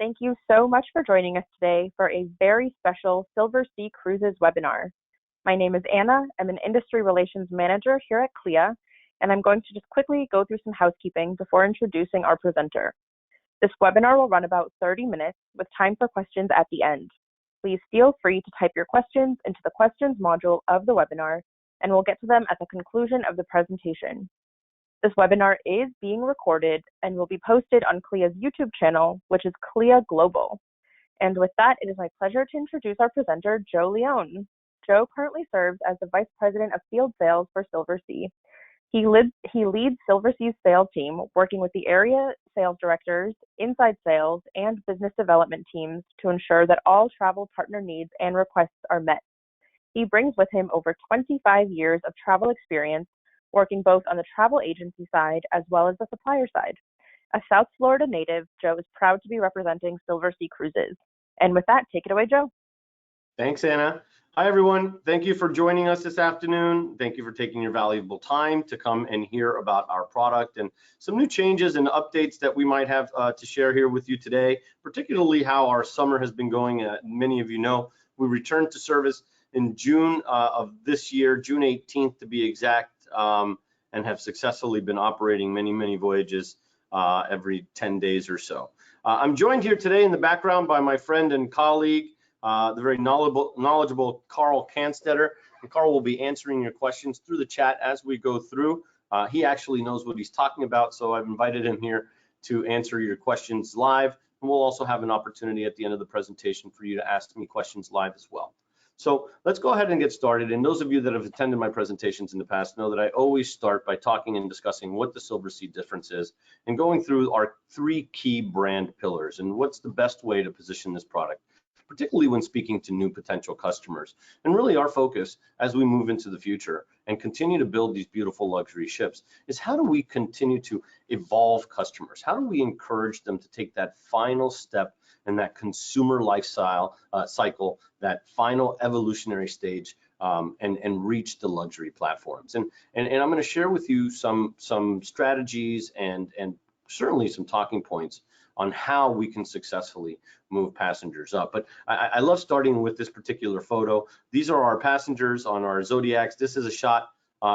Thank you so much for joining us today for a very special Silversea Cruises webinar. My name is Anna. I'm an Industry Relations Manager here at CLIA, and I'm going to just quickly go through some housekeeping before introducing our presenter. This webinar will run about 30 minutes with time for questions at the end. Please feel free to type your questions into the questions module of the webinar, and we'll get to them at the conclusion of the presentation. This webinar is being recorded and will be posted on CLIA's YouTube channel, which is CLIA Global. And with that, it is my pleasure to introduce our presenter, Joe Leone. Joe currently serves as the Vice President of Field Sales for Silversea. He leads Silversea's sales team, working with the area sales directors, inside sales, and business development teams to ensure that all travel partner needs and requests are met. He brings with him over 25 years of travel experience, working both on the travel agency side as well as the supplier side. A South Florida native, Joe is proud to be representing Silversea Cruises. And with that, take it away, Joe. Thanks, Anna. Hi, everyone. Thank you for joining us this afternoon. Thank you for taking your valuable time to come and hear about our product and some new changes and updates that we might have to share here with you today, particularly how our summer has been going. Many of you know we returned to service in June of this year, June 18th to be exact, and have successfully been operating many voyages every 10 days or so. I'm joined here today in the background by my friend and colleague, the very knowledgeable Carl Canstetter. And Carl will be answering your questions through the chat as we go through. He actually knows what he's talking about, so I've invited him here to answer your questions live. And we'll also have an opportunity at the end of the presentation for you to ask me questions live as well. So let's go ahead and get started. And those of you that have attended my presentations in the past know that I always start by talking and discussing what the Silversea Difference is and going through our three key brand pillars and what's the best way to position this product, particularly when speaking to new potential customers. And really our focus as we move into the future and continue to build these beautiful luxury ships is how do we continue to evolve customers? How do we encourage them to take that final step in that consumer lifestyle cycle, that final evolutionary stage, and reach the luxury platforms? And I'm going to share with you some strategies and certainly some talking points on how we can successfully move passengers up. But I love starting with this particular photo. These are our passengers on our Zodiacs. This is a shot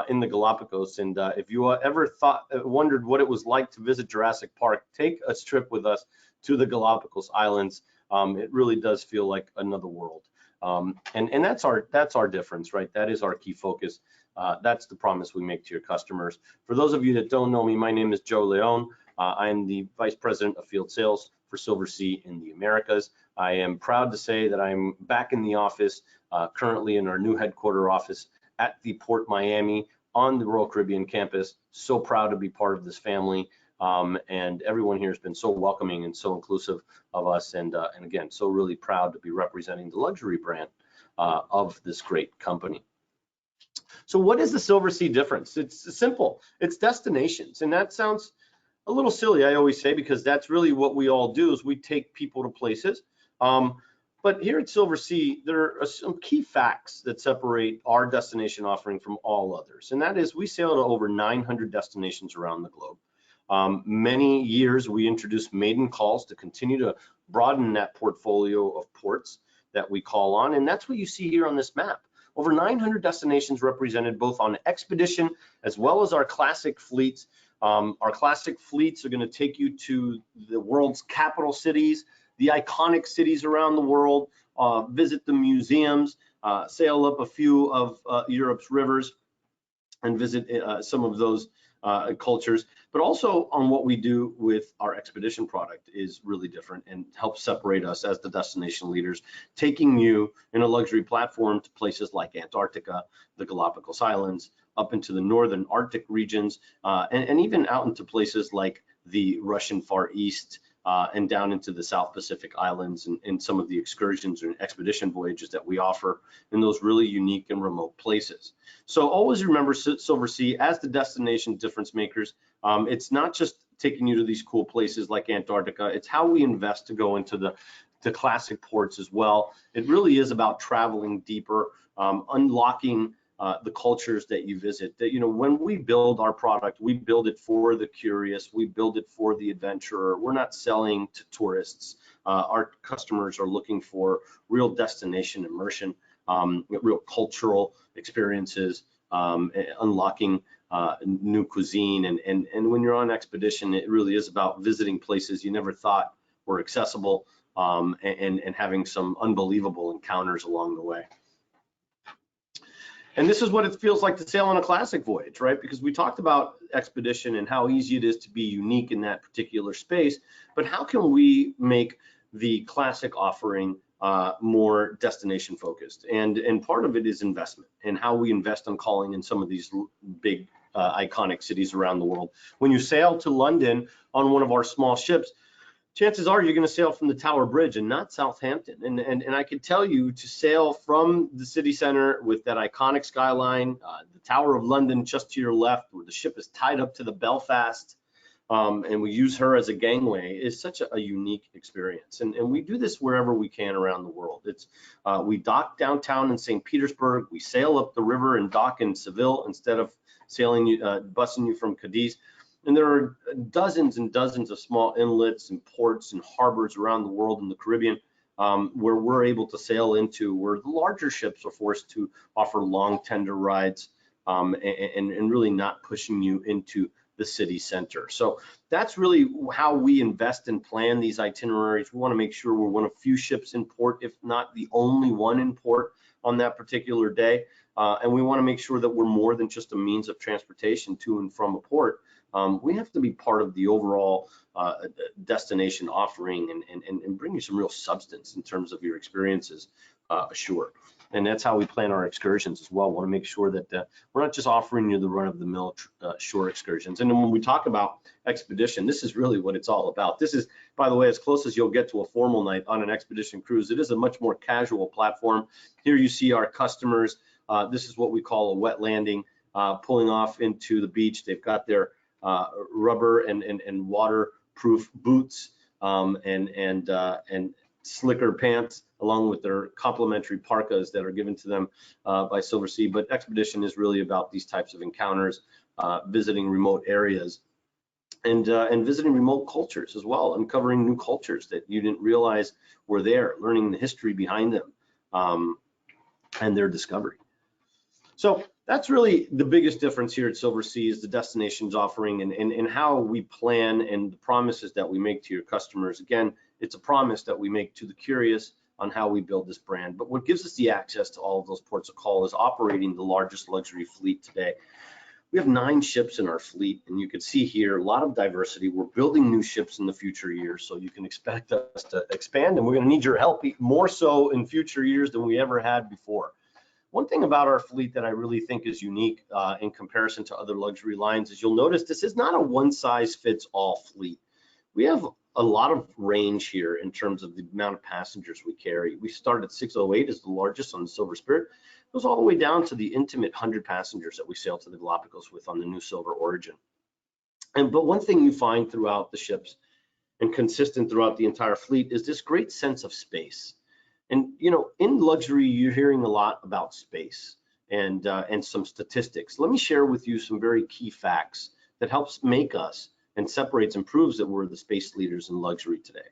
in the Galapagos, and if you ever wondered what it was like to visit Jurassic Park, take a trip with us to the Galapagos Islands. It really does feel like another world, and that's our difference, right? That is our key focus. That's the promise we make to your customers. For those of you that don't know me, my name is Joe Leone. I am the Vice President of Field Sales for Silversea in the Americas. I am proud to say that I'm back in the office, currently in our new headquarter office at the Port Miami on the Royal Caribbean campus. So proud to be part of this family. And everyone here has been so welcoming and so inclusive of us, and again, so really proud to be representing the luxury brand of this great company. So what is the Silversea Difference? It's simple. It's destinations, and that sounds a little silly, I always say, because that's really what we all do, is we take people to places. But here at Silversea, there are some key facts that separate our destination offering from all others, and that is we sail to over 900 destinations around the globe. Many years we introduced maiden calls to continue to broaden that portfolio of ports that we call on, and that's what you see here on this map. Over 900 destinations represented both on expedition as well as our classic fleets. Our classic fleets are going to take you to the world's capital cities, the iconic cities around the world, visit the museums, sail up a few of Europe's rivers and visit some of those cultures, but also on what we do with our expedition product is really different and helps separate us as the destination leaders, taking you in a luxury platform to places like Antarctica, the Galapagos Islands, up into the northern Arctic regions, and even out into places like the Russian Far East, and down into the South Pacific Islands, and some of the excursions and expedition voyages that we offer in those really unique and remote places. So always remember Silversea as the destination difference makers. It's not just taking you to these cool places like Antarctica, it's how we invest to go into the classic ports as well. It really is about traveling deeper, unlocking the cultures that you visit. That, when we build our product, we build it for the curious, we build it for the adventurer. We're not selling to tourists. Our customers are looking for real destination immersion, real cultural experiences, unlocking new cuisine. And when you're on expedition, it really is about visiting places you never thought were accessible, and having some unbelievable encounters along the way. And this is what it feels like to sail on a classic voyage, right? Because we talked about expedition and how easy it is to be unique in that particular space, but how can we make the classic offering more destination focused? And part of it is investment, and how we invest on calling in some of these big iconic cities around the world. When you sail to London on one of our small ships, chances are you're going to sail from the Tower Bridge and not Southampton. And I can tell you, to sail from the city center with that iconic skyline, the Tower of London just to your left, where the ship is tied up to the Belfast, and we use her as a gangway, is such a unique experience. And we do this wherever we can around the world. We dock downtown in St. Petersburg, we sail up the river and dock in Seville instead of busing you from Cadiz. And there are dozens and dozens of small inlets and ports and harbors around the world in the Caribbean, where we're able to sail into, where the larger ships are forced to offer long tender rides, and really not pushing you into the city center. So that's really how we invest and plan these itineraries. We want to make sure we're one of few ships in port, if not the only one in port on that particular day. And we want to make sure that we're more than just a means of transportation to and from a port. We have to be part of the overall destination offering, and bring you some real substance in terms of your experiences ashore. And that's how we plan our excursions as well. We want to make sure that we're not just offering you the run-of-the-mill shore excursions. And then when we talk about expedition, this is really what it's all about. This is, by the way, as close as you'll get to a formal night on an expedition cruise. It is a much more casual platform. Here you see our customers. This is what we call a wet landing, pulling off into the beach. They've got their rubber and waterproof boots, and slicker pants, along with their complimentary parkas that are given to them by Silversea. But expedition is really about these types of encounters, visiting remote areas, and visiting remote cultures as well, uncovering new cultures that you didn't realize were there, learning the history behind them, and their discovery. So that's really the biggest difference here at Silversea, is the destinations offering and how we plan, and the promises that we make to your customers. Again, it's a promise that we make to the curious on how we build this brand. But what gives us the access to all of those ports of call is operating the largest luxury fleet today. We have 9 ships in our fleet, and you can see here a lot of diversity. We're building new ships in the future years, so you can expect us to expand, and we're going to need your help more so in future years than we ever had before. One thing about our fleet that I really think is unique in comparison to other luxury lines is, you'll notice this is not a one-size-fits-all fleet. We have a lot of range here in terms of the amount of passengers we carry. We start at 608 as the largest on the Silver Spirit. It goes all the way down to the intimate 100 passengers that we sail to the Galapagos with on the new Silver Origin. But one thing you find throughout the ships, and consistent throughout the entire fleet, is this great sense of space. And in luxury, you're hearing a lot about space and some statistics. Let me share with you some very key facts that helps make us and separates and proves that we're the space leaders in luxury today.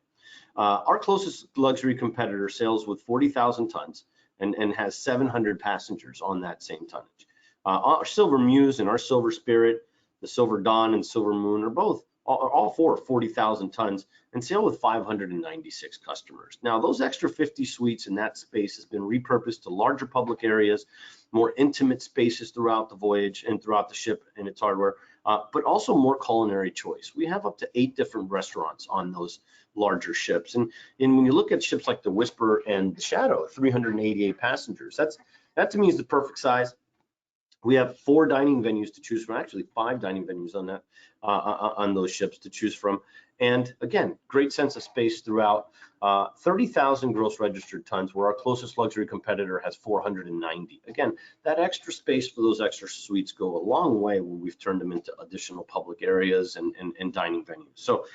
Our closest luxury competitor sails with 40,000 tons and has 700 passengers on that same tonnage. Our Silver Muse and our Silver Spirit, the Silver Dawn and Silver Moon, are all four 40,000 tons and sail with 596 customers. Now, those extra 50 suites in that space has been repurposed to larger public areas, more intimate spaces throughout the voyage and throughout the ship and its hardware, but also more culinary choice. We have up to 8 different restaurants on those larger ships. And when you look at ships like the Whisper and the Shadow, 388 passengers, that to me is the perfect size. We have 4 dining venues to choose from, actually 5 dining venues on that, on those ships to choose from. And again, great sense of space throughout. 30,000 gross registered tons, where our closest luxury competitor has 490. Again, that extra space for those extra suites go a long way when we've turned them into additional public areas and dining venues. So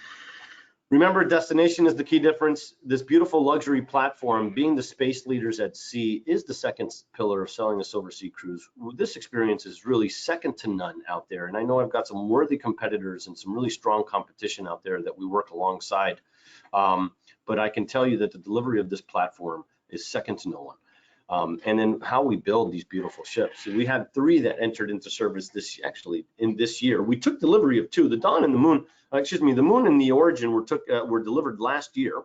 Remember, destination is the key difference. This beautiful luxury platform, being the space leaders at sea, is the second pillar of selling a Silversea cruise. This experience is really second to none out there. And I know I've got some worthy competitors and some really strong competition out there that we work alongside. But I can tell you that the delivery of this platform is second to no one. And then how we build these beautiful ships. So we had 3 that entered into service in this year. We took delivery of 2, the Dawn and the Moon. The Moon and the Origin were delivered last year.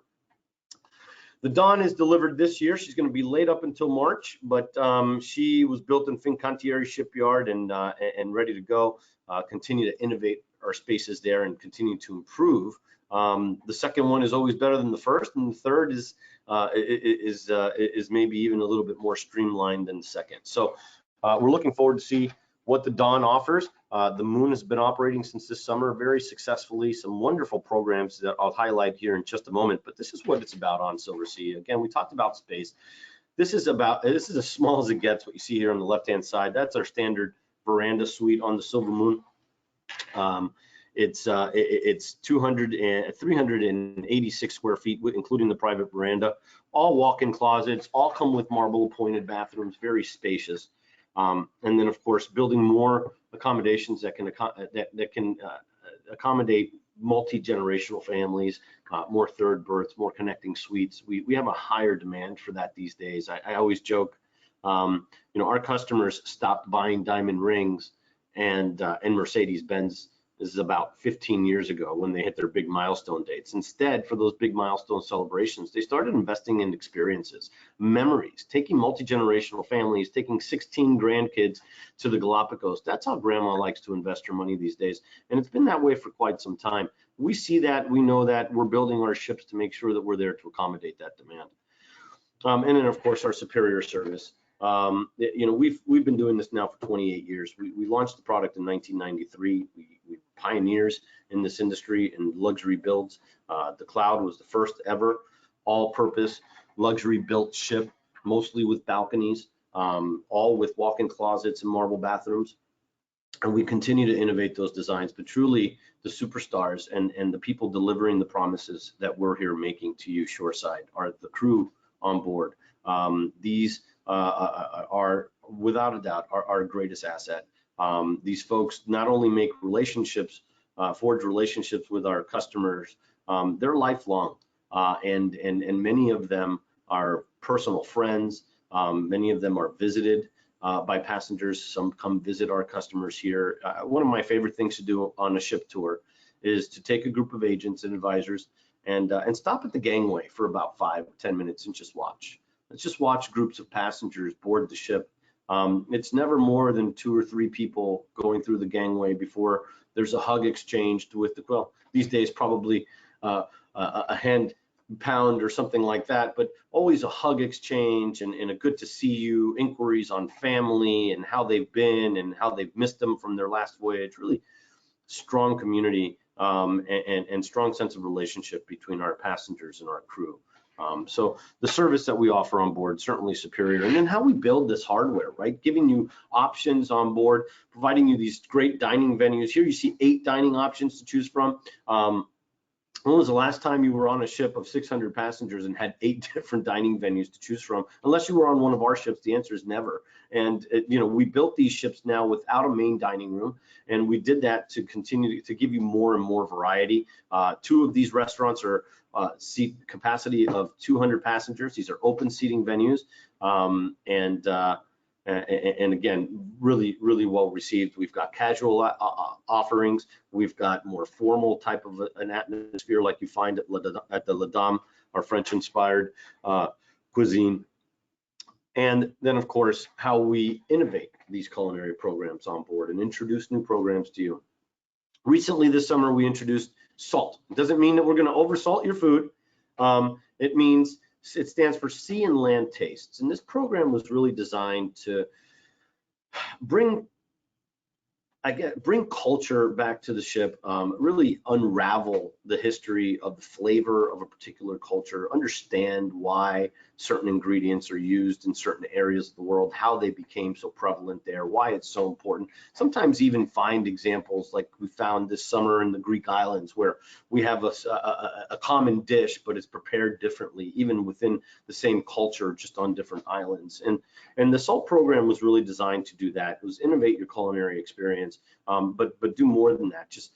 The Dawn is delivered this year. She's going to be laid up until March, but she was built in Fincantieri shipyard and ready to go. Continue to innovate our spaces there and continue to improve. The second one is always better than the first, and the third is maybe even a little bit more streamlined than the second. So we're looking forward to see what the Dawn offers. The Moon has been operating since this summer very successfully. Some wonderful programs that I'll highlight here in just a moment. But this is what it's about on Silversea. Again, we talked about space. This is as small as it gets. What you see here on the left-hand side, that's our standard veranda suite on the Silver Moon. It's 386 square feet, including the private veranda. All walk-in closets, all come with marble appointed bathrooms, very spacious. And then, of course, building more accommodations that can accommodate multi-generational families, more third berths, more connecting suites. We have a higher demand for that these days. I always joke, our customers stopped buying diamond rings and Mercedes-Benz. This is about 15 years ago when they hit their big milestone dates. Instead, for those big milestone celebrations, they started investing in experiences, memories, taking multi-generational families, taking 16 grandkids to the Galapagos. That's how grandma likes to invest her money these days. And it's been that way for quite some time. We see that, we know that, we're building our ships to make sure that we're there to accommodate that demand. And then, of course, our superior service. We've been doing this now for 28 years. We launched the product in 1993. We pioneers in this industry and luxury builds. The Cloud was the first ever all-purpose luxury built ship, mostly with balconies, all with walk-in closets and marble bathrooms. And we continue to innovate those designs, but truly the superstars and the people delivering the promises that we're here making to you shoreside are the crew on board. These are without a doubt our greatest asset. These folks not only make relationships, forge relationships with our customers, they're lifelong, and many of them are personal friends. Many of them are visited by passengers. Some come visit our customers here. One of my favorite things to do on a ship tour is to take a group of agents and advisors and stop at the gangway for about 5 or 10 minutes and just watch. Let's just watch groups of passengers board the ship. It's never more than 2 or 3 people going through the gangway before there's a hug exchanged with these days probably a hand pound or something like that, but always a hug exchange and a good to see you, inquiries on family and how they've been and how they've missed them from their last voyage. Really strong community and strong sense of relationship between our passengers and our crew. So the service that we offer on board certainly superior, and then how we build this hardware, right? Giving you options on board, providing you these great dining venues. Here you see 8 dining options to choose from. When was the last time you were on a ship of 600 passengers and had 8 different dining venues to choose from? Unless you were on one of our ships, the answer is never. And we built these ships now without a main dining room, and we did that to continue to give you more and more variety. 2 of these restaurants are seat capacity of 200 passengers. These are open seating venues, and again, really, really well received. We've got casual offerings. We've got more formal type of an atmosphere like you find at the La Dame, our French-inspired cuisine. And then, of course, how we innovate these culinary programs on board and introduce new programs to you. Recently this summer, we introduced salt. It doesn't mean that we're going to oversalt your food. It stands for Sea and Land Tastes. And this program was really designed to bring culture back to the ship, really unravel the history of the flavor of a particular culture, understand why certain ingredients are used in certain areas of the world, how they became so prevalent there, why it's so important. Sometimes even find examples like we found this summer in the Greek islands, where we have a common dish, but it's prepared differently, even within the same culture, just on different islands. And the SALT program was really designed to do that. It was innovate your culinary experience, but do more than that. Just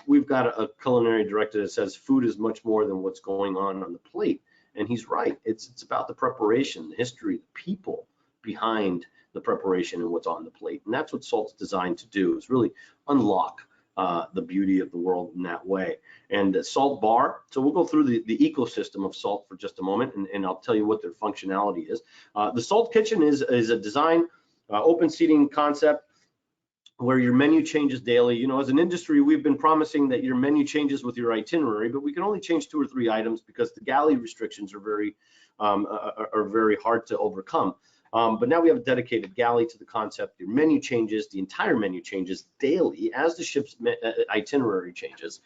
we've got a culinary director that says food is much more than what's going on the plate, and he's right. It's about the preparation, the history, the people behind the preparation and what's on the plate, and that's what SALT's designed to do, is really unlock the beauty of the world in that way. And the SALT bar, so we'll go through the ecosystem of SALT for just a moment, and I'll tell you what their functionality is. The SALT kitchen is a design, open seating concept where your menu changes daily. You know, as an industry, we've been promising that your menu changes with your itinerary, but we can only change 2 or 3 items because the galley restrictions are very hard to overcome. But now we have a dedicated galley to the concept. Your menu changes, the entire menu changes daily as the ship's itinerary changes.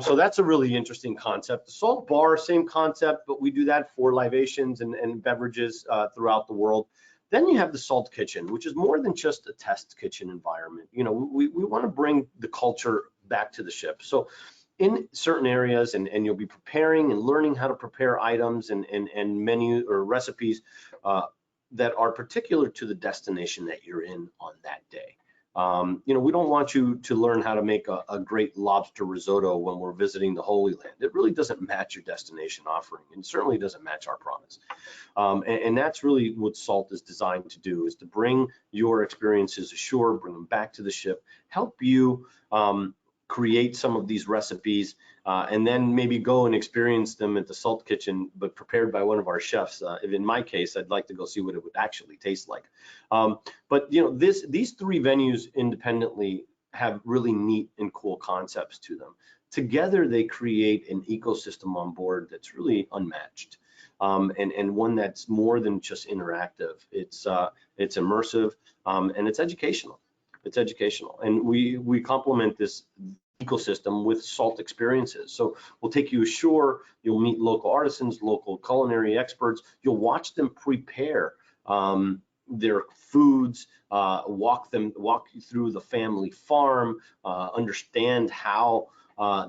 So that's a really interesting concept. The SALT bar, same concept, but we do that for libations and beverages throughout the world. Then you have the SALT kitchen, which is more than just a test kitchen environment. You know, we want to bring the culture back to the ship. So in certain areas, and you'll be preparing and learning how to prepare items and menu or recipes that are particular to the destination that you're in on that day. You know, we don't want you to learn how to make a great lobster risotto when we're visiting the Holy Land. It really doesn't match your destination offering, and certainly doesn't match our promise. And that's really what SALT is designed to do, is to bring your experiences ashore, bring them back to the ship, help you create some of these recipes, and then maybe go and experience them at the SALT kitchen, but prepared by one of our chefs. If in my case, I'd like to go see what it would actually taste like. But you know, these 3 venues independently have really neat and cool concepts to them. Together, they create an ecosystem on board that's really unmatched, and one that's more than just interactive. It's immersive, and it's educational. It's educational, and we complement this ecosystem with SALT experiences. So we'll take you ashore, you'll meet local artisans, local culinary experts, you'll watch them prepare their foods, walk you through the family farm, understand how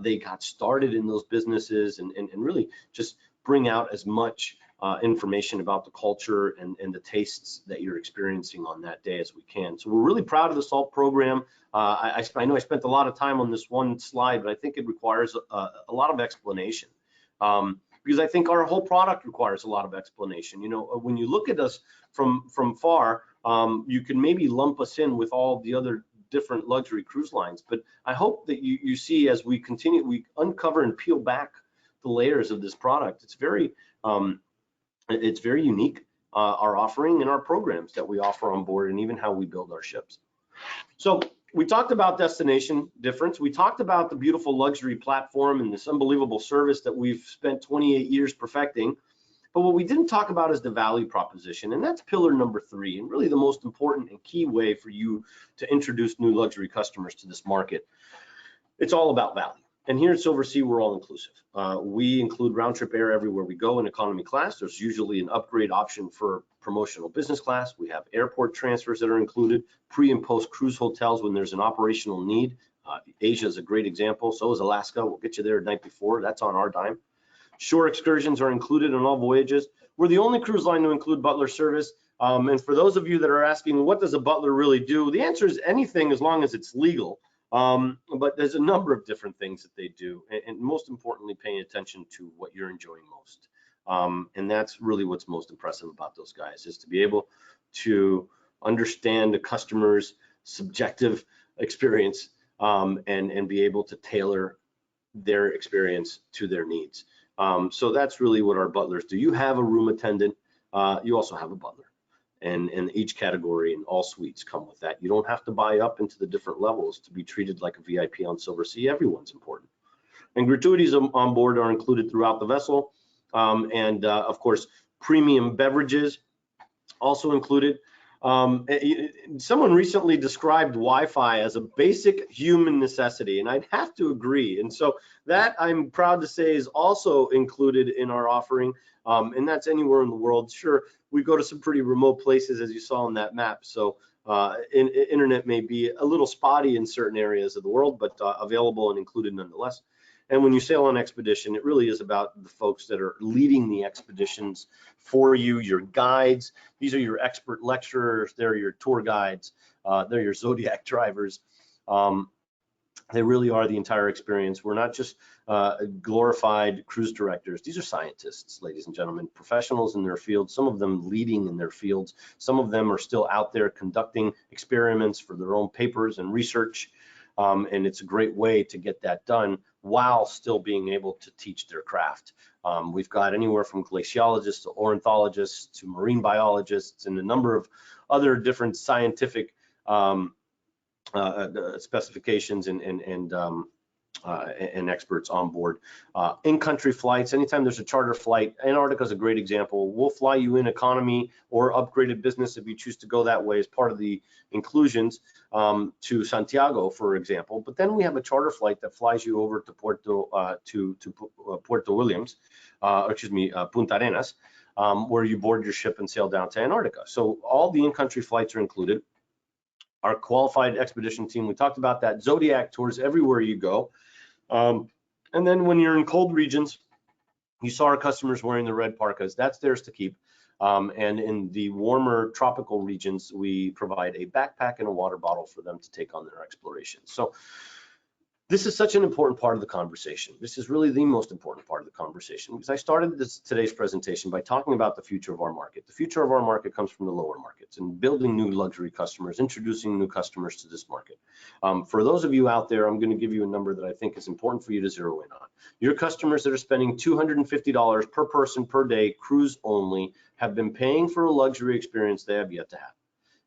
they got started in those businesses, and really just bring out as much information about the culture and the tastes that you're experiencing on that day as we can. So we're really proud of the SALT program. I know I spent a lot of time on this one slide, but I think it requires a lot of explanation, because I think our whole product requires a lot of explanation. You know, when you look at us from far, you can maybe lump us in with all the other different luxury cruise lines, but I hope that you see, as we continue, we uncover and peel back the layers of this product. It's very unique, our offering and our programs that we offer on board, and even how we build our ships. So we talked about destination difference. We talked about the beautiful luxury platform and this unbelievable service that we've spent 28 years perfecting. But what we didn't talk about is the value proposition, and that's pillar number 3, and really the most important and key way for you to introduce new luxury customers to this market. It's all about value. And here at Silversea, we're all inclusive. We include round trip air everywhere we go in economy class. There's usually an upgrade option for promotional business class. We have airport transfers that are included, pre and post cruise hotels when there's an operational need. Asia is a great example. So is Alaska. We'll get you there the night before. That's on our dime. Shore excursions are included on all voyages. We're the only cruise line to include butler service. And for those of you that are asking, what does a butler really do? The answer is anything, as long as it's legal. But there's a number of different things that they do, and most importantly, paying attention to what you're enjoying most. And that's really what's most impressive about those guys, is to be able to understand the customer's subjective experience, and be able to tailor their experience to their needs. So that's really what our butlers do. You have a room attendant, you also have a butler. And each category and all suites come with that. You don't have to buy up into the different levels to be treated like a VIP on Silversea. Everyone's important. And gratuities on board are included throughout the vessel. Of course, premium beverages also included. Someone recently described Wi-Fi as a basic human necessity, and I'd have to agree. And so that, I'm proud to say, is also included in our offering, and that's anywhere in the world. Sure, we go to some pretty remote places, as you saw on that map, so internet may be a little spotty in certain areas of the world, but available and included nonetheless. And when you sail on expedition, it really is about the folks that are leading the expeditions for you, your guides. These are your expert lecturers, they're your tour guides, they're your Zodiac drivers. They really are the entire experience. We're not just glorified cruise directors. These are scientists, ladies and gentlemen, professionals in their fields, some of them leading in their fields. Some of them are still out there conducting experiments for their own papers and research. And it's a great way to get that done while still being able to teach their craft. We've got anywhere from glaciologists to ornithologists to marine biologists and a number of other different scientific specifications and experts on board. In-country flights, anytime there's a charter flight, Antarctica is a great example. We'll fly you in economy or upgraded business if you choose to go that way as part of the inclusions to Santiago, for example. But then we have a charter flight that flies you over to Puerto Williams, Punta Arenas, where you board your ship and sail down to Antarctica. So all the in-country flights are included. Our qualified expedition team, we talked about that. Zodiac tours everywhere you go. And then when you're in cold regions, you saw our customers wearing the red parkas. That's theirs to keep. And in the warmer tropical regions, we provide a backpack and a water bottle for them to take on their exploration. So this is such an important part of the conversation. This is really the most important part of the conversation, because I started today's presentation by talking about the future of our market. The future of our market comes from the lower markets and building new luxury customers, introducing new customers to this market. For those of you out there, I'm going to give you a number that I think is important for you to zero in on. Your customers that are spending $250 per person per day, cruise only, have been paying for a luxury experience they have yet to have.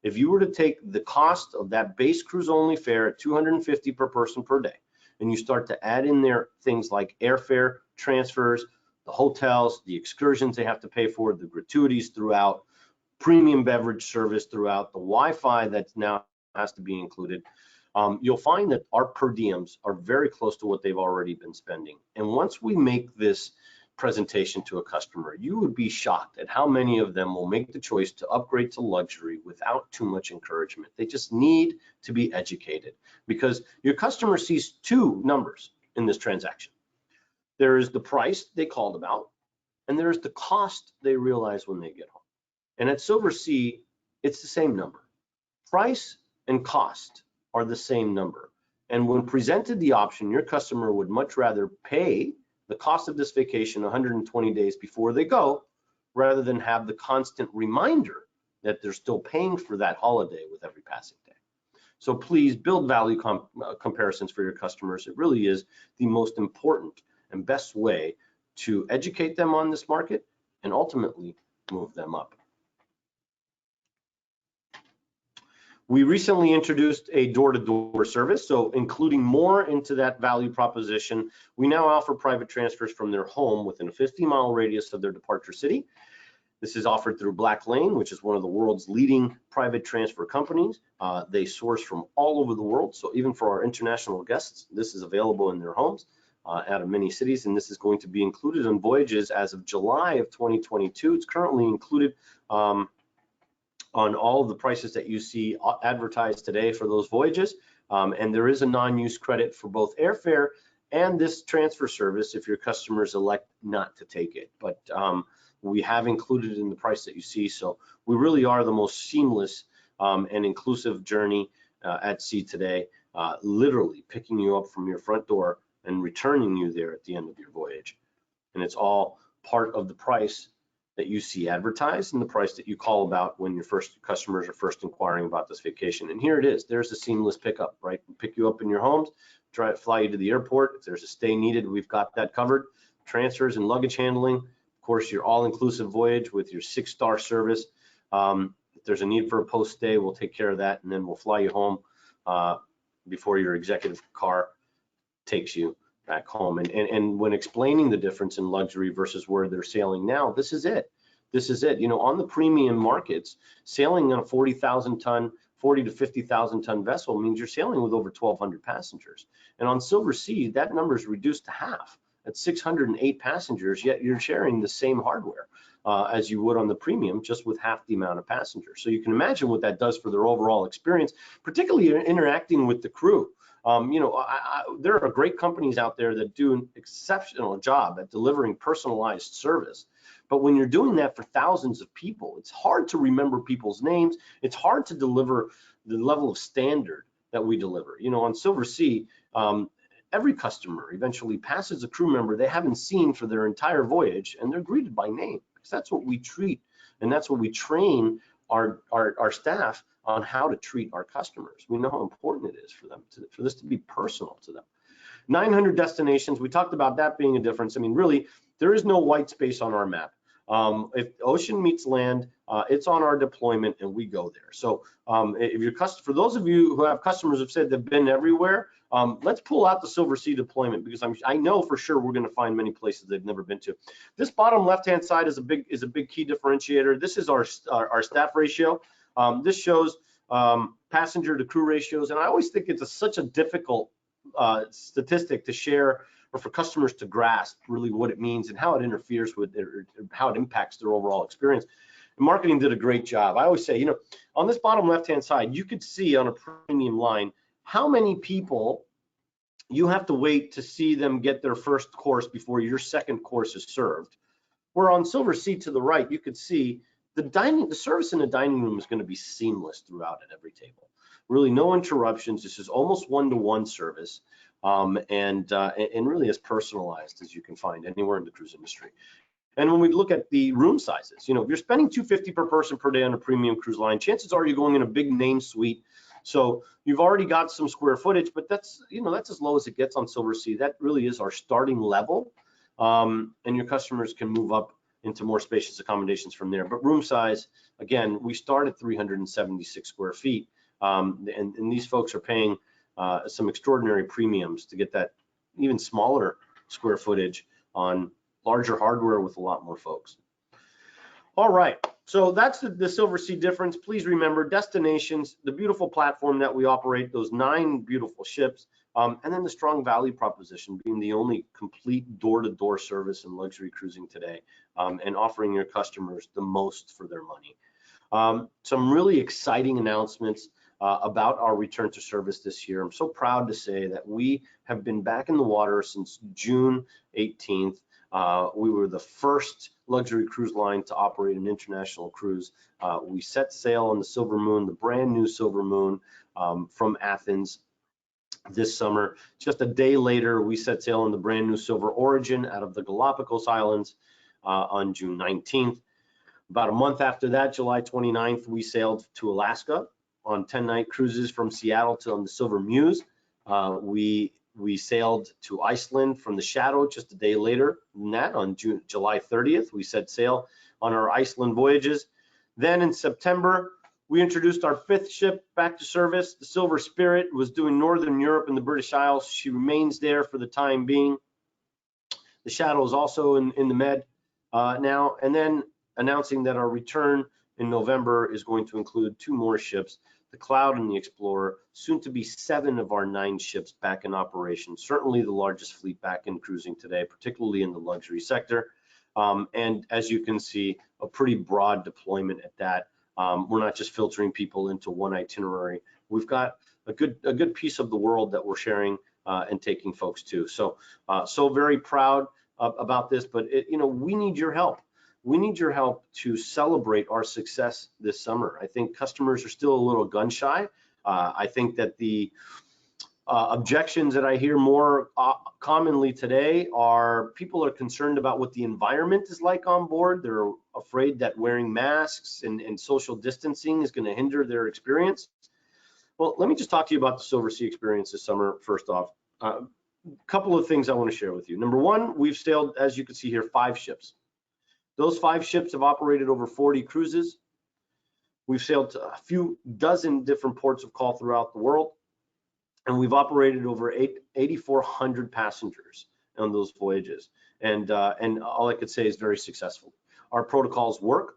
If you were to take the cost of that base cruise only fare at $250 per person per day, and you start to add in there things like airfare, transfers, the hotels, the excursions they have to pay for, the gratuities throughout, premium beverage service throughout, the Wi-Fi that now has to be included, you'll find that our per diems are very close to what they've already been spending. And once we make this presentation to a customer, you would be shocked at how many of them will make the choice to upgrade to luxury without too much encouragement. They just need to be educated, because your customer sees two numbers in this transaction. There is the price they called about, and there is the cost they realize when they get home. And at Silversea, it's the same number. Price and cost are the same number. And when presented the option, your customer would much rather pay the cost of this vacation 120 days before they go, rather than have the constant reminder that they're still paying for that holiday with every passing day. So please build value comparisons for your customers. It really is the most important and best way to educate them on this market and ultimately move them up. We recently introduced a door-to-door service, so including more into that value proposition, we now offer private transfers from their home within a 50-mile radius of their departure city. This is offered through Black Lane, which is one of the world's leading private transfer companies. They source from all over the world, so even for our international guests, this is available in their homes out of many cities, and this is going to be included on voyages as of July of 2022. It's currently included on all of the prices that you see advertised today for those voyages. And there is a non-use credit for both airfare and this transfer service if your customers elect not to take it. But we have included it in the price that you see. So we really are the most seamless and inclusive journey at sea today, literally picking you up from your front door and returning you there at the end of your voyage. And it's all part of the price that you see advertised and the price that you call about when your customers are first inquiring about this vacation. And here it is. There's a seamless pickup, right? We'll pick you up in your homes, fly you to the airport. If there's a stay needed, we've got that covered. Transfers and luggage handling. Of course, your all-inclusive voyage with your 6-star service. If there's a need for a post-stay, we'll take care of that, and then we'll fly you home before your executive car takes you back home. And when explaining the difference in luxury versus where they're sailing now, this is it. this is it. You know, on the premium markets, sailing on a 40,000 ton, 40 to 50,000 ton vessel means you're sailing with over 1,200 passengers. And on Silversea, that number is reduced to half at 608 passengers, yet you're sharing the same hardware as you would on the premium, just with half the amount of passengers. So you can imagine what that does for their overall experience, particularly interacting with the crew. You know, there are great companies out there that do an exceptional job at delivering personalized service. But when you're doing that for thousands of people, it's hard to remember people's names. It's hard to deliver the level of standard that we deliver. You know, on Silversea, every customer eventually passes a crew member they haven't seen for their entire voyage, and they're greeted by name, because that's what we treat, and that's what we train our staff on, how to treat our customers. We know how important it is for them for this to be personal to them. 900 destinations, we talked about that being a difference. I mean, really, there is no white space on our map. If ocean meets land, it's on our deployment and we go there. So if you're for those of you who have customers who've said they've been everywhere, let's pull out the Silversea deployment, because I know for sure we're going to find many places they've never been to. This bottom left-hand side is a big key differentiator. This is our staff ratio. This shows passenger to crew ratios, and I always think it's such a difficult statistic to share, or for customers to grasp really what it means and how it interferes with or how it impacts their overall experience. And marketing did a great job. I always say, you know, on this bottom left-hand side, you could see on a premium line how many people you have to wait to see them get their first course before your second course is served. Where on Silversea to the right, you could see the service in the dining room is going to be seamless throughout at every table. Really no interruptions. This is almost one-to-one service, and really as personalized as you can find anywhere in the cruise industry. And when we look at the room sizes, you know, if you're spending $250 per person per day on a premium cruise line, chances are you're going in a big name suite. So you've already got some square footage, but that's, you know, that's as low as it gets on Silversea. That really is our starting level, and your customers can move up into more spacious accommodations from there. But room size, again, we start at 376 square feet, and these folks are paying some extraordinary premiums to get that even smaller square footage on larger hardware with a lot more folks. All right, so that's the Silversea Difference. Please remember, destinations, the beautiful platform that we operate, those 9 beautiful ships, and then the strong value proposition, being the only complete door-to-door service in luxury cruising today, and offering your customers the most for their money. Some really exciting announcements about our return to service this year. I'm so proud to say that we have been back in the water since June 18th. We were the first luxury cruise line to operate an international cruise. We set sail on the Silver Moon, the brand new Silver Moon, from Athens this summer. Just a day later, we set sail on the brand new Silver Origin out of the Galapagos Islands on June 19th. About a month after that, July 29th, we sailed to Alaska on 10-night cruises from Seattle to on the Silver Muse. We sailed to Iceland from the Shadow just a day later than that. On July 30th, we set sail on our Iceland voyages. Then in September, we introduced our 5th ship back to service. The Silver Spirit was doing Northern Europe and the British Isles. She remains there for the time being. The Shadow is also in the Med now. And then announcing that our return in November is going to include 2 more ships, the Cloud and the Explorer, soon to be 7 of our 9 ships back in operation. Certainly the largest fleet back in cruising today, particularly in the luxury sector. And as you can see, a pretty broad deployment at that. We're not just filtering people into one itinerary. We've got a good piece of the world that we're sharing and taking folks to. So very proud about this, but you know, we need your help. We need your help to celebrate our success this summer. I think customers are still a little gun shy. I think that the objections that I hear more commonly today are people are concerned about what the environment is like on board. They're afraid that wearing masks and social distancing is going to hinder their experience. Well, let me just talk to you about the Silversea experience this summer. First off, a couple of things I want to share with you. Number one, we've sailed, as you can see here, 5 ships. Those 5 ships have operated over 40 cruises. We've sailed to a few dozen different ports of call throughout the world, and we've operated over 8,400 passengers on those voyages. And all I could say is very successful. our protocols work.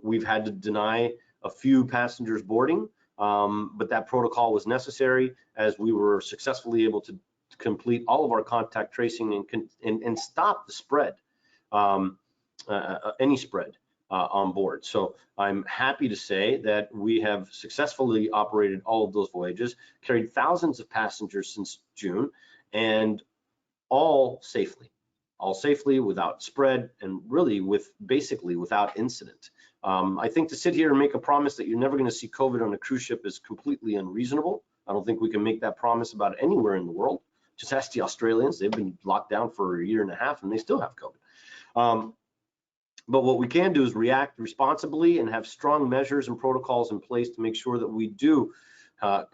We've had to deny a few passengers boarding, but that protocol was necessary as we were successfully able to complete all of our contact tracing and stop the spread, any spread on board. So I'm happy to say that we have successfully operated all of those voyages, carried thousands of passengers since June, and all safely without spread, and really basically without incident. I think to sit here and make a promise that you're never going to see COVID on a cruise ship is completely unreasonable. I don't think we can make that promise about anywhere in the world. Just ask the Australians. They've been locked down for a year and a half and they still have COVID. But what we can do is react responsibly and have strong measures and protocols in place to make sure that we do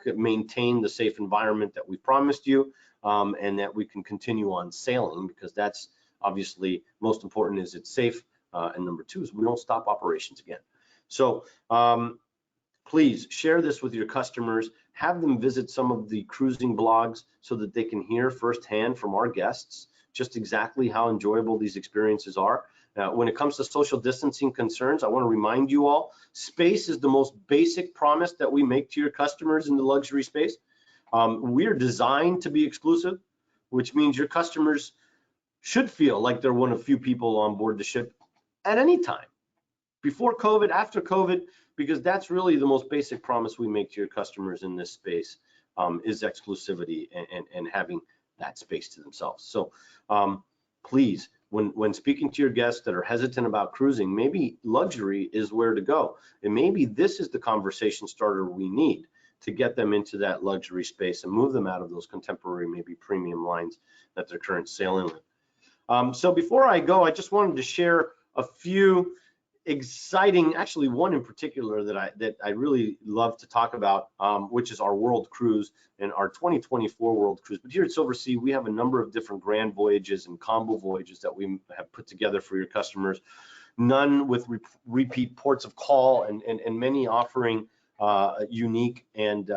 maintain the safe environment that we promised you, and that we can continue on sailing, because that's obviously most important, is it's safe, and number two is we don't stop operations again. So please share this with your customers, have them visit some of the cruising blogs so that they can hear firsthand from our guests just exactly how enjoyable these experiences are. When it comes to social distancing concerns, I want to remind you all, space is the most basic promise that we make to your customers in the luxury space. We're designed to be exclusive, which means your customers should feel like they're one of few people on board the ship at any time, before COVID, after COVID, because that's really the most basic promise we make to your customers in this space, is exclusivity and having that space to themselves. So please, when speaking to your guests that are hesitant about cruising, maybe luxury is where to go. And maybe this is the conversation starter we need to get them into that luxury space and move them out of those contemporary, maybe premium lines that they're currently sailing with. So before I go, I just wanted to share a few exciting, actually one in particular that I really love to talk about, which is our world cruise and our 2024 world cruise. But here at Silversea, we have a number of different grand voyages and combo voyages that we have put together for your customers, none with repeat ports of call, and many offering unique and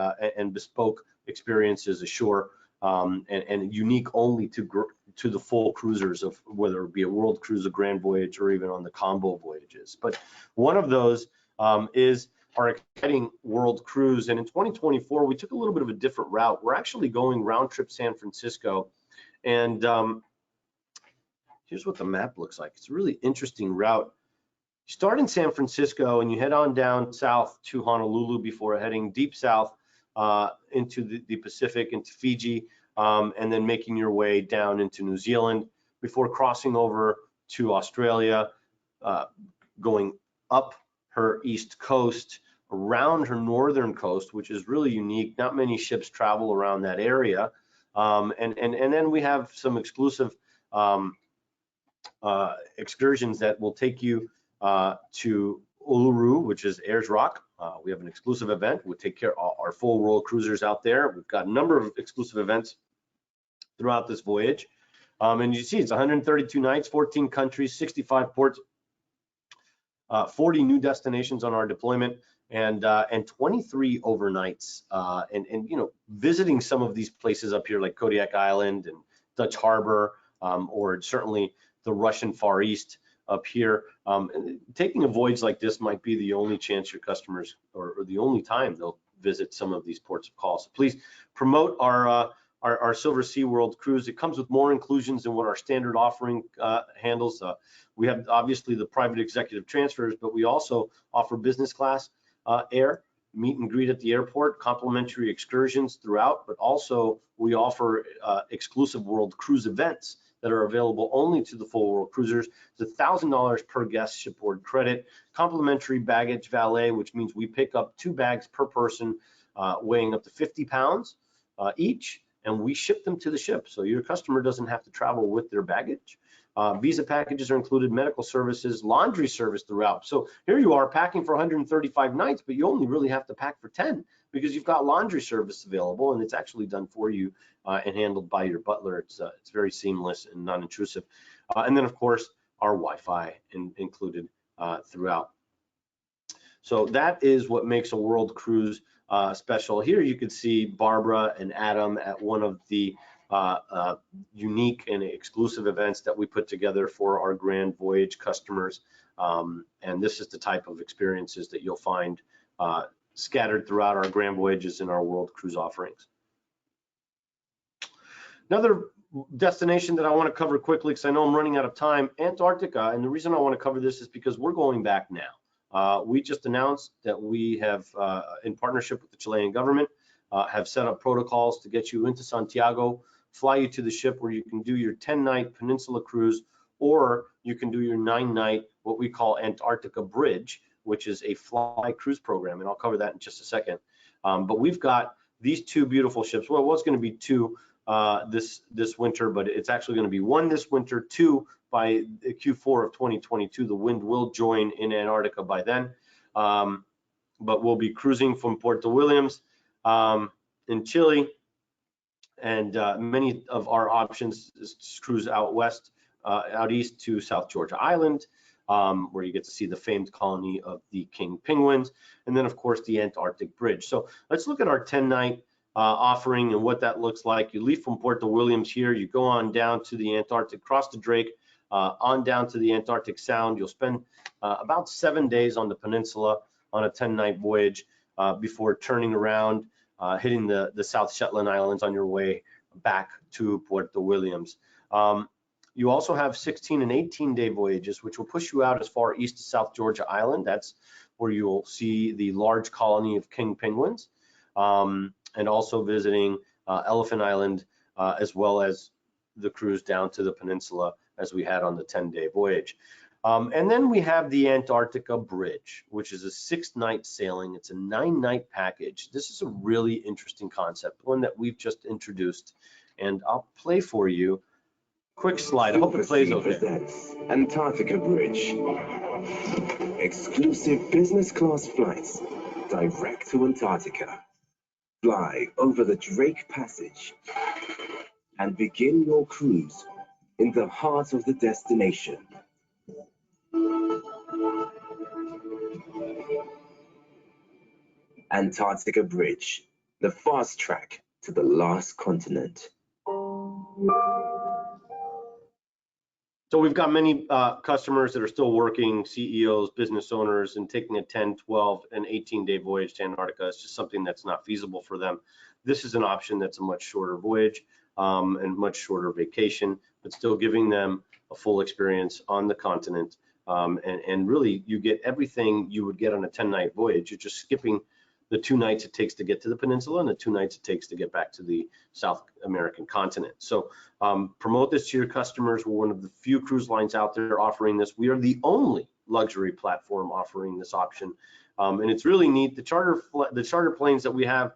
bespoke experiences ashore, and unique only to the full cruisers, of whether it be a world cruise, a grand voyage, or even on the combo voyages. But one of those is our exciting world cruise. And in 2024, we took a little bit of a different route. We're actually going round trip San Francisco. And here's what the map looks like. It's a really interesting route. You start in San Francisco and you head on down south to Honolulu before heading deep south into the Pacific, into Fiji, and then making your way down into New Zealand before crossing over to Australia, going up her east coast, around her northern coast, which is really unique. Not many ships travel around that area. And then we have some exclusive excursions that will take you to Uluru, which is Ayers Rock. We have an exclusive event. We'll take care of our full world cruisers out there. We've got a number of exclusive events throughout this voyage. And you see it's 132 nights, 14 countries, 65 ports, 40 new destinations on our deployment, and 23 overnights. And you know, visiting some of these places up here like Kodiak Island and Dutch Harbor, or certainly the Russian Far East up here. Taking a voyage like this might be the only chance your customers, or the only time they'll visit some of these ports of call. So please promote our Silversea World Cruise. It comes with more inclusions than what our standard offering handles. We have obviously the private executive transfers, but we also offer business class air, meet and greet at the airport, complimentary excursions throughout, but also we offer exclusive world cruise events that are available only to the full world cruisers. It's $1,000 per guest shipboard credit, complimentary baggage valet, which means we pick up 2 bags per person weighing up to 50 pounds each, and we ship them to the ship, so your customer doesn't have to travel with their baggage. Visa packages are included, medical services, laundry service throughout. So here you are packing for 135 nights, but you only really have to pack for 10 because you've got laundry service available, and it's actually done for you and handled by your butler. It's very seamless and non-intrusive. And then of course our Wi-Fi included throughout. So that is what makes a world cruise special. Here you can see Barbara and Adam at one of the unique and exclusive events that we put together for our Grand Voyage customers. And this is the type of experiences that you'll find scattered throughout our Grand Voyages and our World Cruise offerings. Another destination that I want to cover quickly, because I know I'm running out of time, Antarctica. And the reason I want to cover this is because we're going back now. We just announced that we have, in partnership with the Chilean government, have set up protocols to get you into Santiago, fly you to the ship where you can do your 10-night peninsula cruise, or you can do your 9-night, what we call Antarctica Bridge, which is a fly cruise program. And I'll cover that in just a second. But we've got these two beautiful ships. Well, it was going to be two this winter, but it's actually going to be one this winter, two by the Q4 of 2022. The wind will join in Antarctica by then. But we'll be cruising from Puerto Williams in Chile, and many of our options is to cruise out west, out east to South Georgia Island, where you get to see the famed colony of the king penguins, and then of course the Antarctic Bridge. So let's look at our 10-night offering and what that looks like. You leave from Puerto Williams here, you go on down to the Antarctic, cross the Drake, on down to the Antarctic Sound. You'll spend about 7 days on the peninsula on a 10-night voyage before turning around, hitting the South Shetland Islands on your way back to Puerto Williams. You also have 16 and 18-day voyages, which will push you out as far east as South Georgia Island. That's where you'll see the large colony of king penguins, and also visiting Elephant Island, as well as the cruise down to the peninsula as we had on the 10-day voyage. And then we have the Antarctica Bridge, which is a 6-night sailing. It's a 9-night package. This is a really interesting concept, one that we've just introduced, and I'll play for you. Quick slide. I hope it plays okay. Antarctica Bridge. Exclusive business class flights direct to Antarctica. Fly over the Drake Passage and begin your cruise in the heart of the destination. Antarctica Bridge, the fast track to the last continent. So we've got many customers that are still working, CEOs, business owners, and taking a 10, 12, and 18-day voyage to Antarctica. It's just something that's not feasible for them. This is an option that's a much shorter voyage and much shorter vacation, but still giving them a full experience on the continent. And really, you get everything you would get on a 10-night voyage. You're just skipping the 2 nights it takes to get to the peninsula and the 2 nights it takes to get back to the South American continent. So promote this to your customers. We're one of the few cruise lines out there offering this. We are the only luxury platform offering this option. And it's really neat. The charter planes that we have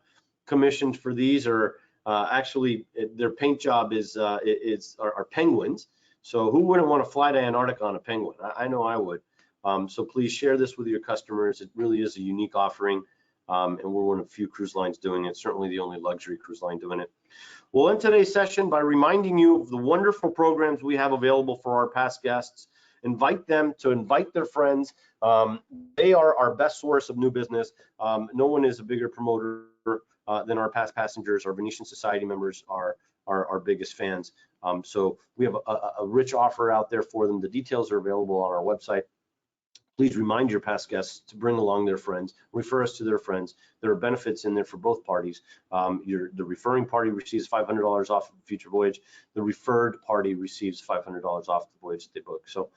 commissioned for these are actually, their paint job are penguins. So who wouldn't want to fly to Antarctica on a penguin? I know I would. So please share this with your customers. It really is a unique offering. And we're one of the few cruise lines doing it, certainly the only luxury cruise line doing it. We'll end today's session by reminding you of the wonderful programs we have available for our past guests. Invite them to invite their friends. They are our best source of new business. No one is a bigger promoter than our past passengers. Our Venetian Society members are our biggest fans. So we have a rich offer out there for them. The details are available on our website. Please remind your past guests to bring along their friends, refer us to their friends. There are benefits in there for both parties. The referring party receives $500 off of a future voyage. The referred party receives $500 off the voyage that they book. So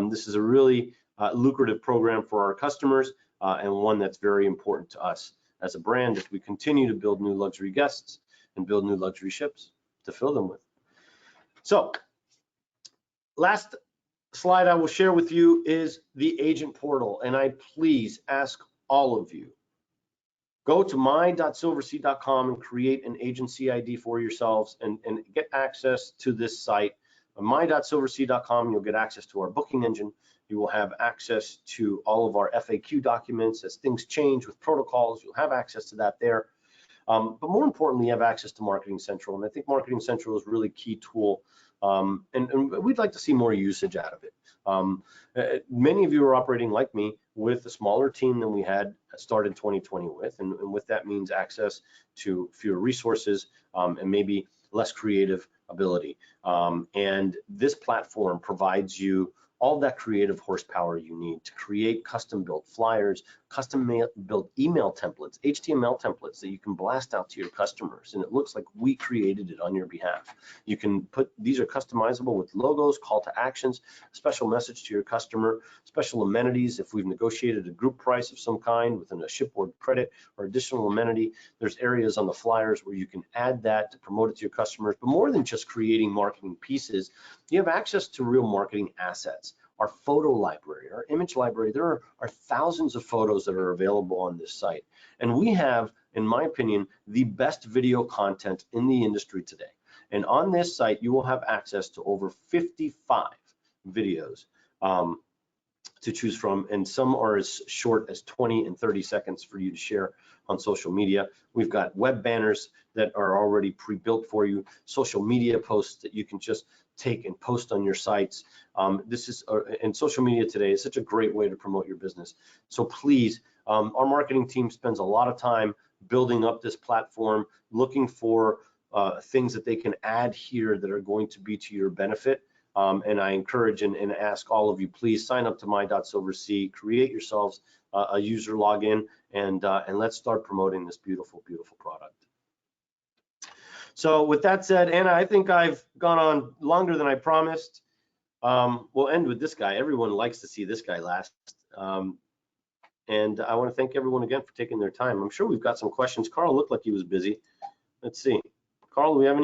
this is a really lucrative program for our customers and one that's very important to us as a brand as we continue to build new luxury guests and build new luxury ships to fill them with. So last slide I will share with you is the agent portal, and I please ask all of you, go to my.silversea.com and create an agency ID for yourselves and get access to this site. On my.silversea.com, you'll get access to our booking engine. You will have access to all of our FAQ documents. As things change with protocols, you'll have access to that there. But more importantly, you have access to Marketing Central, and I think Marketing Central is a really key tool. And we'd like to see more usage out of it. Many of you are operating like me with a smaller team than we had started 2020 with, and with that means access to fewer resources and maybe less creative ability. And this platform provides you all that creative horsepower you need to create custom-built flyers, custom-built email templates, HTML templates that you can blast out to your customers, and it looks like we created it on your behalf. You can put, these are customizable with logos, call to actions, special message to your customer, special amenities. If we've negotiated a group price of some kind within a shipboard credit or additional amenity, there's areas on the flyers where you can add that to promote it to your customers. But more than just creating marketing pieces, you have access to real marketing assets. Our photo library, our image library, there are thousands of photos that are available on this site. And we have, in my opinion, the best video content in the industry today. And on this site, you will have access to over 55 videos to choose from, and some are as short as 20 and 30 seconds for you to share on social media. We've got web banners that are already pre-built for you, social media posts that you can just take and post on your sites. This is, and social media today is such a great way to promote your business. So please, our marketing team spends a lot of time building up this platform, looking for things that they can add here that are going to be to your benefit. And I encourage and ask all of you, please sign up to my.silversea, create yourselves a user login, and let's start promoting this beautiful, beautiful product. So with that said, Anna, I think I've gone on longer than I promised. We'll end with this guy. Everyone likes to see this guy last. And I want to thank everyone again for taking their time. I'm sure we've got some questions. Carl looked like he was busy. Let's see. Carl, do we have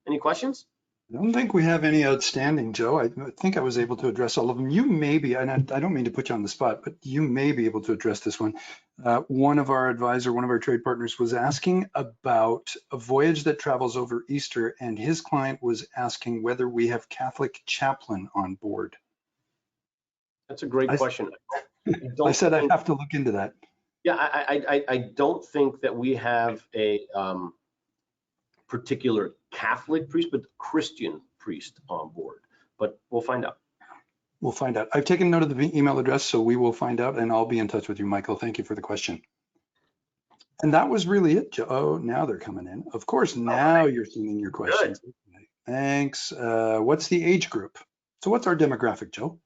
any questions? I don't think we have any outstanding, Joe. I think I was able to address all of them. You may be, and I don't mean to put you on the spot, but you may be able to address this one. One of our trade partners was asking about a voyage that travels over Easter, and his client was asking whether we have Catholic chaplain on board. That's a great question. I said I'd have to look into that. Yeah, I don't think that we have a particular Catholic priest, but Christian priest on board, but we'll find out. We'll find out. I've taken note of the email address, so we will find out, and I'll be in touch with you, Michael. Thank you for the question. And that was really it, Joe. Oh, now they're coming in. Of course, now you're sending your questions. Good. Thanks. What's the age group? So what's our demographic, Joe?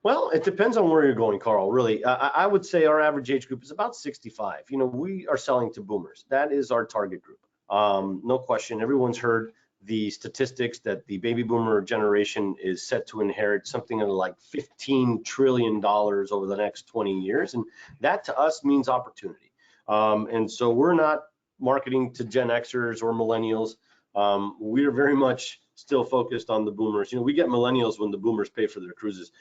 Well, it depends on where you're going, Carl, really. I would say our average age group is about 65. You know, we are selling to boomers. That is our target group. No question. Everyone's heard the statistics that the baby boomer generation is set to inherit something like $15 trillion over the next 20 years. And that to us means opportunity. And so we're not marketing to Gen Xers or millennials. We are very much still focused on the boomers. You know, we get millennials when the boomers pay for their cruises.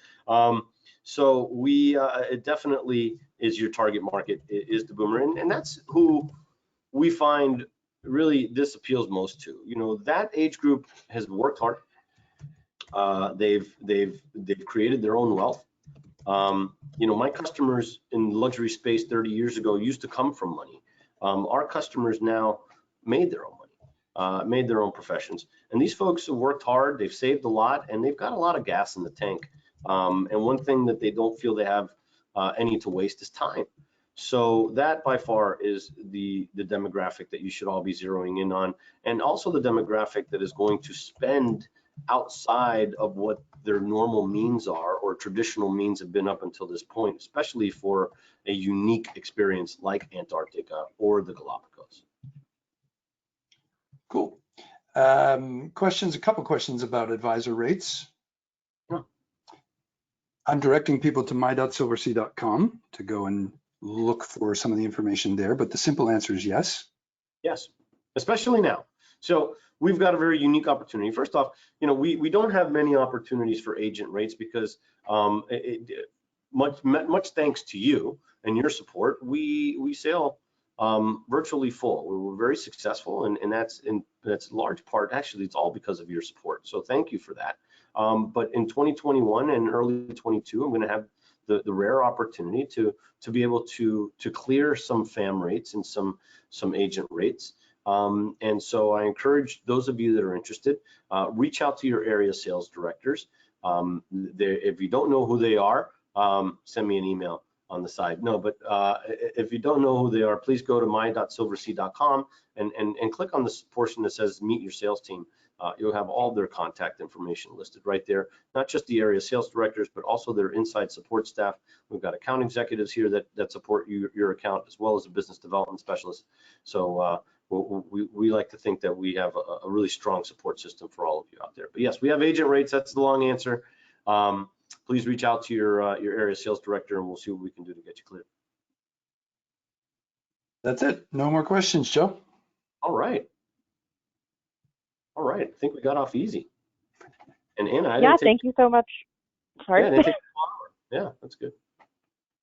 So we, it definitely is your target market, is the boomer. And that's who we find really this appeals most to. You know, that age group has worked hard. They've created their own wealth. You know, my customers in the luxury space 30 years ago used to come from money. Our customers now made their own money, made their own professions. And these folks have worked hard, they've saved a lot, and they've got a lot of gas in the tank. And one thing that they don't feel they have any to waste is time. So that by far is the demographic that you should all be zeroing in on, and also the demographic that is going to spend outside of what their normal means are or traditional means have been up until this point, especially for a unique experience like Antarctica or the Galapagos. Cool. Questions, a couple questions about advisor rates. Yeah. I'm directing people to my.silversea.com to go and look for some of the information there, but the simple answer is yes. Yes, especially now. So we've got a very unique opportunity. First off, you know, we don't have many opportunities for agent rates because much thanks to you and your support, we sail virtually full. We're very successful, and that's large part, actually, it's all because of your support. So thank you for that. But in 2021 and early 22, I'm going to have the rare opportunity to be able to clear some FAM rates and some agent rates. And so I encourage those of you that are interested, reach out to your area sales directors. If you don't know who they are, send me an email. on the side. No, but if you don't know who they are, please go to my.silversea.com and click on this portion that says Meet Your Sales Team. You'll have all their contact information listed right there, not just the area sales directors, but also their inside support staff. We've got account executives here that support your account, as well as a business development specialist. So we like to think that we have a really strong support system for all of you out there. But yes, we have agent rates. That's the long answer. Please reach out to your area sales director, and we'll see what we can do to get you cleared. That's it. No more questions, Joe. All right. I think we got off easy. And Anna, thank you so much. Sorry. Yeah, I didn't take a long hour. Yeah, that's good.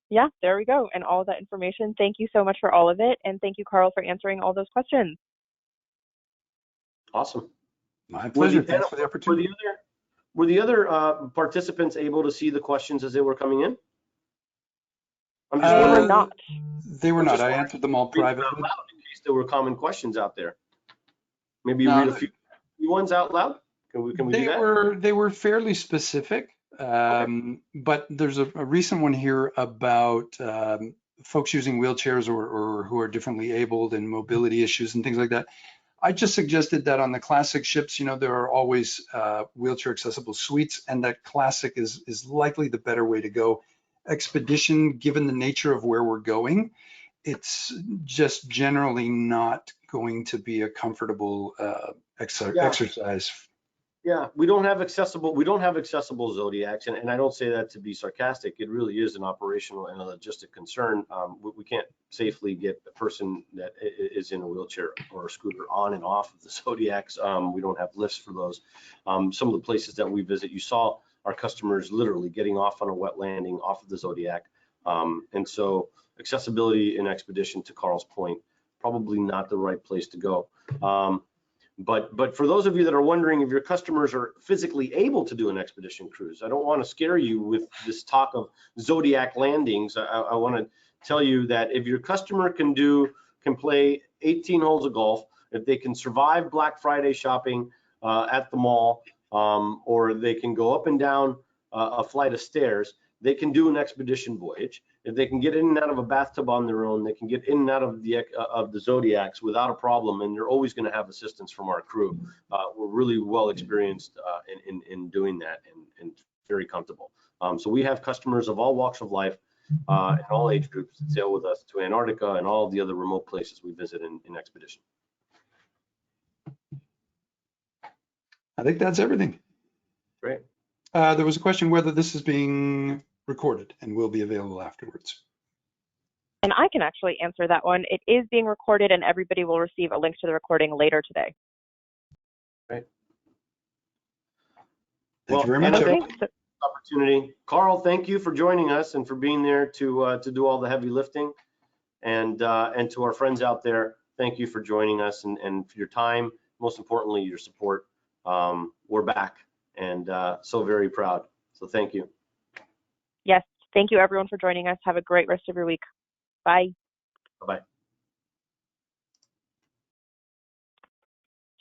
Yeah, there we go. And all that information. Thank you so much for all of it. And thank you, Carl, for answering all those questions. Awesome. My pleasure. Thanks for the opportunity. Were the other participants able to see the questions as they were coming in? I'm just They wondering. were not. They were not. I answered them all privately. In case there were common questions out there. Maybe you read a few ones out loud. Can we do that? They were fairly specific, but there's a recent one here about folks using wheelchairs or who are differently abled and mobility issues and things like that. I just suggested that on the classic ships, there are always wheelchair accessible suites, and that classic is likely the better way to go. Expedition, given the nature of where we're going, it's just generally not going to be a comfortable exercise. Yeah, we don't have accessible Zodiacs, and I don't say that to be sarcastic. It really is an operational and a logistic concern. We can't safely get a person that is in a wheelchair or a scooter on and off of the Zodiacs. We don't have lifts for those. Some of the places that we visit, you saw our customers literally getting off on a wet landing off of the Zodiac. And so accessibility in expedition, to Carl's point, probably not the right place to go. But for those of you that are wondering if your customers are physically able to do an expedition cruise, I don't want to scare you with this talk of Zodiac landings. I want to tell you that if your customer can play 18 holes of golf, if they can survive Black Friday shopping at the mall, or they can go up and down a flight of stairs, they can do an expedition voyage. If they can get in and out of a bathtub on their own, they can get in and out of the Zodiacs without a problem, and they're always going to have assistance from our crew. We're really well experienced in doing that and very comfortable. So we have customers of all walks of life and all age groups that sail with us to Antarctica and all the other remote places we visit in expedition. I think that's everything. Great. There was a question whether this is being recorded and will be available afterwards. And I can actually answer that one. It is being recorded, and everybody will receive a link to the recording later today. Right. Thank you very much. Okay. Opportunity. Carl, thank you for joining us and for being there to do all the heavy lifting. And to our friends out there, thank you for joining us and for your time. Most importantly, your support. We're back and so very proud. So thank you. Yes. Thank you, everyone, for joining us. Have a great rest of your week. Bye. Bye-bye.